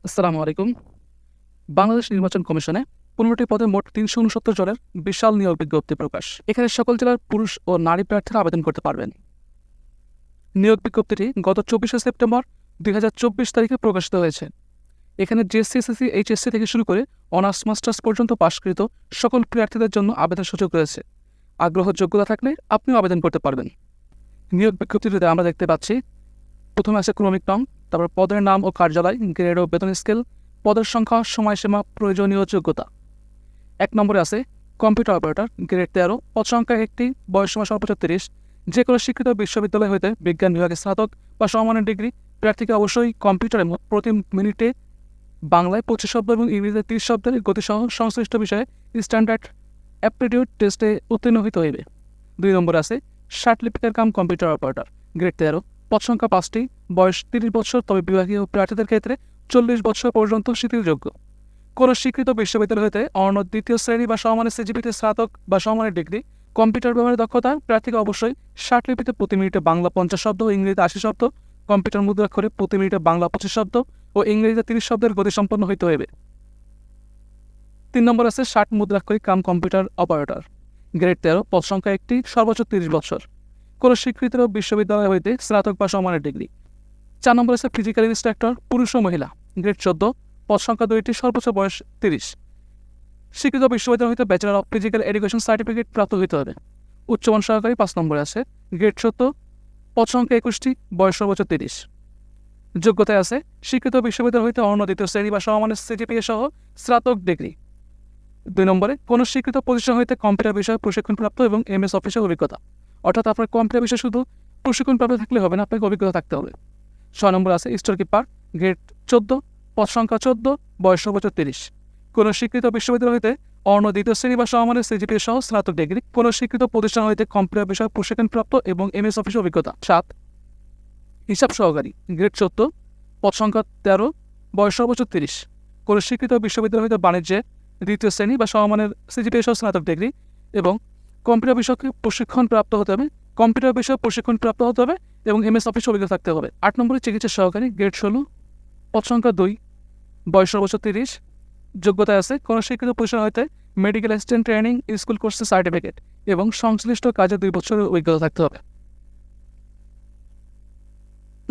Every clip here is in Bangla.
আসসালামু আলাইকুম। বাংলাদেশ নির্বাচন কমিশনে ১৫টি পদে মোট ৩৬৯ জনের বিশাল নিয়োগ বিজ্ঞপ্তি প্রকাশ। এখানে সকল জেলার পুরুষ ও নারী প্রার্থীরা আবেদন করতে পারবেন। নিয়োগ বিজ্ঞপ্তিটি গত ২৪শে সেপ্টেম্বর ২০২৪ তারিখে প্রকাশিত হয়েছে। এখানে জেএসসি, এসএসসি, এইচএসসি থেকে শুরু করে অনার্স মাস্টার্স পর্যন্ত পাশকৃত সকল প্রার্থীদের জন্য আবেদন সুযোগ রয়েছে। আগ্রহ যোগ্যতা থাকলে আপনিও আবেদন করতে পারবেন। নিয়োগ বিজ্ঞপ্তিটিতে আমরা দেখতে পাচ্ছি প্রথমে আছে ক্রমিক নং, তারপর পদের নাম ও কার্যালয়, গ্রেড ও বেতন স্কেল, পদের সংখ্যা, সময়সীমা, প্রয়োজনীয় যোগ্যতা। ১ নম্বরে আছে কম্পিউটার অপারেটর, গ্রেড ১৩, পদ সংখ্যা ১টি, বয়সসীমা সর্বোচ্চ ৩০। যে কোনো স্বীকৃত বিশ্ববিদ্যালয় হইতে বিজ্ঞান বিভাগে স্নাতক বা সমমানের ডিগ্রি। প্রার্থীকে অবশ্যই কম্পিউটারে প্রতি মিনিটে বাংলায় ২৫ শব্দ এবং ইংরেজিতে ৩০ শব্দের গতিসহ সংশ্লিষ্ট বিষয়ে স্ট্যান্ডার্ড অ্যাপটিটিউড টেস্টে উত্তীর্ণ হইতে হইবে। ২ নম্বরে আছে certificate cum computer operator, grade ১৩, পদ সংখ্যা ৫টি, বয়স ৩০ বছর, তবে বিভাগীয় প্রার্থীদের ক্ষেত্রে ৪০ বছর পর্যন্ত শিথিলযোগ্য। কোনো স্বীকৃত বিশ্ববিদ্যালয় হতে অনন্য দ্বিতীয় শ্রেণী বা সমমানের সিজিপিতে স্নাতক বা সমমানের ডিগ্রি। কম্পিউটার ব্যবহারের দক্ষতা প্রার্থীকে অবশ্যই ষাটলিপিতে প্রতি মিনিটে বাংলা ৫০ শব্দ ও ইংরেজিতে ৮০ শব্দ, কম্পিউটার মুদ্রাক্ষরে প্রতি মিনিটে বাংলা ২৫ শব্দ ও ইংরেজিতে ৩০ শব্দের গতিসম্পন্ন হইতে হইবে। ৩ নম্বর আছে ষাট মুদ্রাক্ষরিক কাম কম্পিউটার অপারেটর, গ্রেড ১৩, পদ সংখ্যা ১টি, সর্বোচ্চ ৩০ বছর। কোনো স্বীকৃত বিশ্ববিদ্যালয় হইতে স্নাতক বা সমমানের ডিগ্রি। ৪ নম্বর আছে ফিজিক্যাল ইন্সট্রাক্টর, পুরুষ ও মহিলা, গ্রেড ১৪, পদ সংখ্যা ২টি, সর্বোচ্চ বয়স ৩০। স্বীকৃত বিশ্ববিদ্যালয় হইতে bachelor of physical education certificate প্রাপ্ত হইতে হবে। উচ্চমান সহকারী ৫ নম্বরে আছে, গ্রেড ৭০, পদ সংখ্যা ২১টি, বয়স সর্বোচ্চ ৩০। যোগ্যতায় আছে স্বীকৃত বিশ্ববিদ্যালয় হইতে অনন্য দ্বিতীয় শ্রেণী বা সমমানের সিজিপিএ সহ স্নাতক ডিগ্রি। ২ নম্বরে কোনো স্বীকৃত প্রতিষ্ঠান হইতে কম্পিউটার বিষয়ে প্রশিক্ষণপ্রাপ্ত এবং এমএস অফিসের অভিজ্ঞতা। অর্থাৎ আপনার কম্পিউটার বিষয়ে শুধু প্রশিক্ষণপ্রাপ্ত থাকলে হবে না, আপনাকে অভিজ্ঞতা থাকতে হবে। ৬ নম্বর আছে স্টোর কিপার, গ্রেড ১৪, পদ সংখ্যা ১৪, বয়স সর্বোচ্চ ৩০। কোনো স্বীকৃত বিশ্ববিদ্যালয় হইতে অনন্য দ্বিতীয় শ্রেণী বা সমমানের সিজিপিএ সহ স্নাতক ডিগ্রি। কোনো স্বীকৃত প্রতিষ্ঠান হইতে কম্পিউটার বিষয়ে প্রশিক্ষণপ্রাপ্ত এবং এমএস অফিসের অভিজ্ঞতা। ৭, হিসাব সহকারী, গ্রেড ১৪, পদ সংখ্যা ১৩, বয়স সর্বোচ্চ ৩০। কোনো স্বীকৃত বিশ্ববিদ্যালয় হইতে বাণিজ্যে দ্বিতীয় শ্রেণী বা সমমানের সিজিপিএ সহ স্নাতক ডিগ্রি এবং কম্পিউটার বিষয়কে প্রশিক্ষণপ্রাপ্ত হতে হবে, কম্পিউটার বিষয়ে প্রশিক্ষণপ্রাপ্ত হতে হবে এবং এমএস অফিস অভিজ্ঞতা থাকতে হবে। ৮ নম্বরে চিকিৎসা সহকারী, গ্রেড ১৬, পদ সংখ্যা ২, বয়স সর্বোচ্চ ৩০। যোগ্যতায় আছে কোনো স্বীকৃত প্রতিষ্ঠান হইতে মেডিকেল অ্যাসিস্ট্যান্ট ট্রেনিং স্কুল কোর্সের সার্টিফিকেট এবং সংশ্লিষ্ট কাজে ২ বছরের অভিজ্ঞতা থাকতে হবে।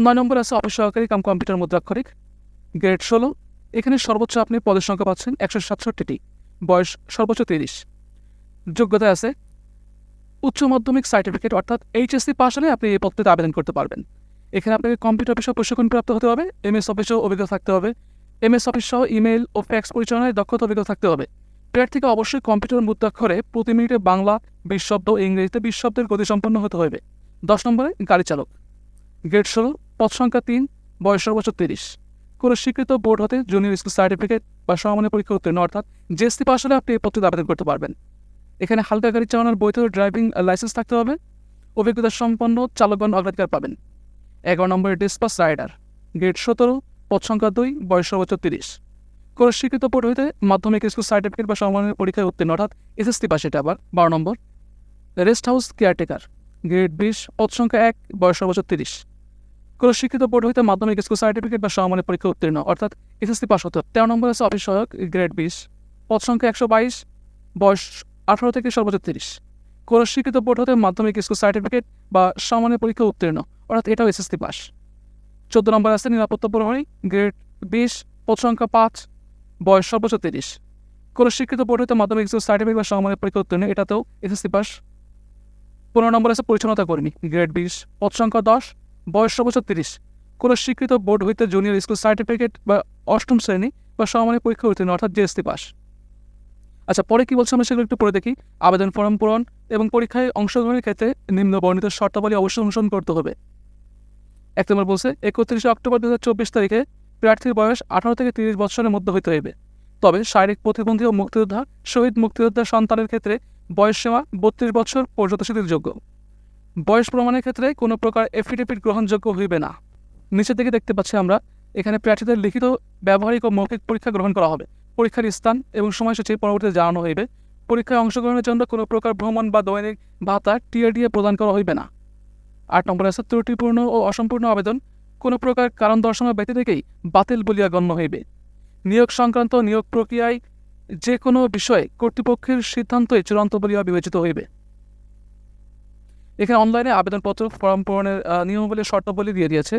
৯ নম্বর আছে অফিস সহকারী কাম কম্পিউটার মুদ্রাক্ষরিক, গ্রেড ১৬। এখানে সর্বোচ্চ আপনি পদের সংখ্যা পাচ্ছেন ১৬৭টি, বয়স সর্বোচ্চ ৩০। যোগ্যতায় আছে উচ্চ মাধ্যমিক সার্টিফিকেট অর্থাৎ এইচএসসি পাস হলে আপনি এই পদটিতে আবেদন করতে পারবেন। এখানে আপনাকে কম্পিউটার বিষয়ে প্রশিক্ষণপ্রাপ্ত হতে হবে, এমএস অফিসেও অভিজ্ঞতা থাকতে হবে, এমএস অফিস সহ ইমেইল ও ফ্যাক্স পরিচালনায় দক্ষতা অভিজ্ঞতা থাকতে হবে। প্রার্থীকে অবশ্যই কম্পিউটার মুদ্রাক্ষরে প্রতি মিনিটে বাংলা ২০ শব্দ ও ইংরেজিতে ২০ শব্দের গতিসম্পন্ন হতে হবে। ১০ নম্বরে গাড়ি চালক, গ্রেড ১৬, পদ সংখ্যা ৩, বয়স সর্বোচ্চ ৩০। কোনো স্বীকৃত বোর্ড হতে জুনিয়র স্কুল সার্টিফিকেট বা সমমানের পরীক্ষা উত্তীর্ণ অর্থাৎ জেএসসি পাস হলে আপনি এই পদটিতে আবেদন করতে পারবেন। এখানে হালকা গাড়ি চালানোর বৈধ ড্রাইভিং লাইসেন্স থাকতে হবে। অভিজ্ঞতা সম্পন্ন চালকগণ অগ্রাধিকার পাবেন। ১১ নম্বরে ডিসপাস রাইডার, গ্রেড ১৭, পদ সংখ্যা ২, বয়স সর্বোচ্চ ৩০। কোনো স্বীকৃত বোর্ড হইতে মাধ্যমিক স্কুল সার্টিফিকেট বা সমমানের পরীক্ষায় উত্তীর্ণ অর্থাৎ এসএসসি পাস। এটা আবার ১২ নম্বর রেস্ট হাউস কেয়ারটেকার, গ্রেড ২০, পদ সংখ্যা ১, বয়স সর্বোচ্চ ৩০। কোনো স্বীকৃত বোর্ড হইতে মাধ্যমিক স্কুল সার্টিফিকেট বা সমমানের পরীক্ষা উত্তীর্ণ অর্থাৎ এসএসসি পাস হতে হবে। ১৩ নম্বর আছে অফিস সহায়ক, গ্রেড ২০, পদ সংখ্যা ১২২, বয়স ১৮ থেকে সর্বোচ্চ ৩০। কোনো স্বীকৃত বোর্ড হতে মাধ্যমিক স্কুল সার্টিফিকেট বা সমমানের পরীক্ষা উত্তীর্ণ অর্থাৎ এটাও এসএসসি পাস। ১৪ নম্বর আছে নিরাপত্তা প্রহরী, গ্রেড ২০, পদ সংখ্যা ৫, বয়স সর্বোচ্চ ৩০। কোনো স্বীকৃত বোর্ড হতে মাধ্যমিক স্কুল সার্টিফিকেট বা সমমানের পরীক্ষা উত্তীর্ণ, এটাতেও এসএসসি পাস। ১৫ নম্বর আছে পরিচ্ছন্নতা কর্মী, গ্রেড ২০, পদ সংখ্যা ১০, বয়স সর্বোচ্চ ৩০। কোনো স্বীকৃত বোর্ড হইতে জুনিয়র স্কুল সার্টিফিকেট বা অষ্টম শ্রেণী বা সমমানের পরীক্ষা উত্তীর্ণ অর্থাৎ জেএসসি পাস। আচ্ছা, পরে কি বলছে আমরা সেগুলো একটু পড়ে দেখি। আবেদন ফর্ম পূরণ এবং পরীক্ষায় অংশগ্রহণের ক্ষেত্রে নিম্ন বর্ণিত শর্তাবলী অবশ্যই অনুসরণ করতে হবে। ১ নম্বর বলছে ৩১ অক্টোবর ২০২৪ তারিখে প্রার্থীর বয়স ১৮ থেকে ৩০ বছরের মধ্যে হইতে হইবে। তবে শারীরিক প্রতিবন্ধী ও মুক্তিযোদ্ধা, শহীদ মুক্তিযোদ্ধার সন্তানের ক্ষেত্রে বয়সসীমা ৩২ বছর পর্যন্ত শিথিলযোগ্য। বয়স প্রমাণের ক্ষেত্রে কোনো প্রকার এফিডেভিট গ্রহণযোগ্য হইবে না। নিচের দিকে দেখতে পাচ্ছি আমরা এখানে প্রার্থীদের লিখিত, ব্যবহারিক ও মৌখিক পরীক্ষা গ্রহণ করা হবে। পরীক্ষার স্থান এবং সময়সূচি পরবর্তীতে জানানো হইবে। পরীক্ষায় অংশগ্রহণের জন্য কোনো প্রকার ভ্রমণ বা দৈনিক ভাতা টিআরডিএ প্রদান করা হইবে না। ৮ নম্বর আছে ত্রুটিপূর্ণ ও অসম্পূর্ণ আবেদন কোনো প্রকার কারণ দর্শানো ব্যক্তি থেকেই বাতিল বলিয়া গণ্য হইবে। নিয়োগ সংক্রান্ত নিয়োগ প্রক্রিয়ায় যে কোনো বিষয়ে কর্তৃপক্ষের সিদ্ধান্তই চূড়ান্ত বলিয়া বিবেচিত হইবে। এখানে অনলাইনে আবেদনপত্র ফর্ম পূরণের নিয়মাবলী শর্তাবলী দিয়ে দিয়েছে।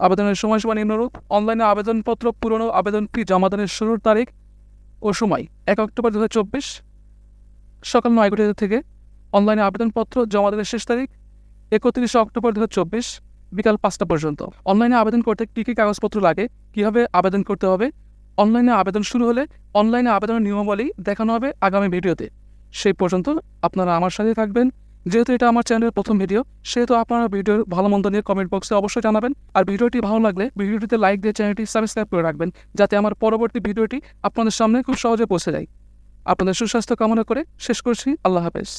আবেদনের সময়সীমা নিম্নরূপ: অনলাইনে আবেদনপত্র পূরণ ও আবেদন ফি জমাদানের শুরুর তারিখ ও সময় 1 অক্টোবর 2024 সকাল 9টা থেকে। অনলাইনে আবেদনপত্র জমাদানের শেষ তারিখ 31 অক্টোবর 2024 বিকাল 5টা পর্যন্ত। অনলাইনে আবেদন করতে কী কী কাগজপত্র লাগে, কীভাবে আবেদন করতে হবে, অনলাইনে আবেদন শুরু হলে অনলাইনে আবেদনের নিয়মাবলী দেখানো হবে আগামী ভিডিওতে। সেই পর্যন্ত আপনারা আমার সাথে থাকবেন। যেহেতু এটা আমার চ্যানেলের প্রথম ভিডিও, সেহেতু আপনারা ভিডিওর ভালো মন্দ নিয়ে কমেন্ট বক্সে অবশ্যই জানাবেন। আর ভিডিওটি ভালো লাগলে ভিডিওটিতে লাইক দিয়ে চ্যানেলটি সাবস্ক্রাইব করে রাখবেন, যাতে আমার পরবর্তী ভিডিওটি আপনাদের সামনে খুব সহজে পৌঁছে যায়। আপনাদের সুস্বাস্থ্য কামনা করে শেষ করছি। আল্লাহ হাফেজ।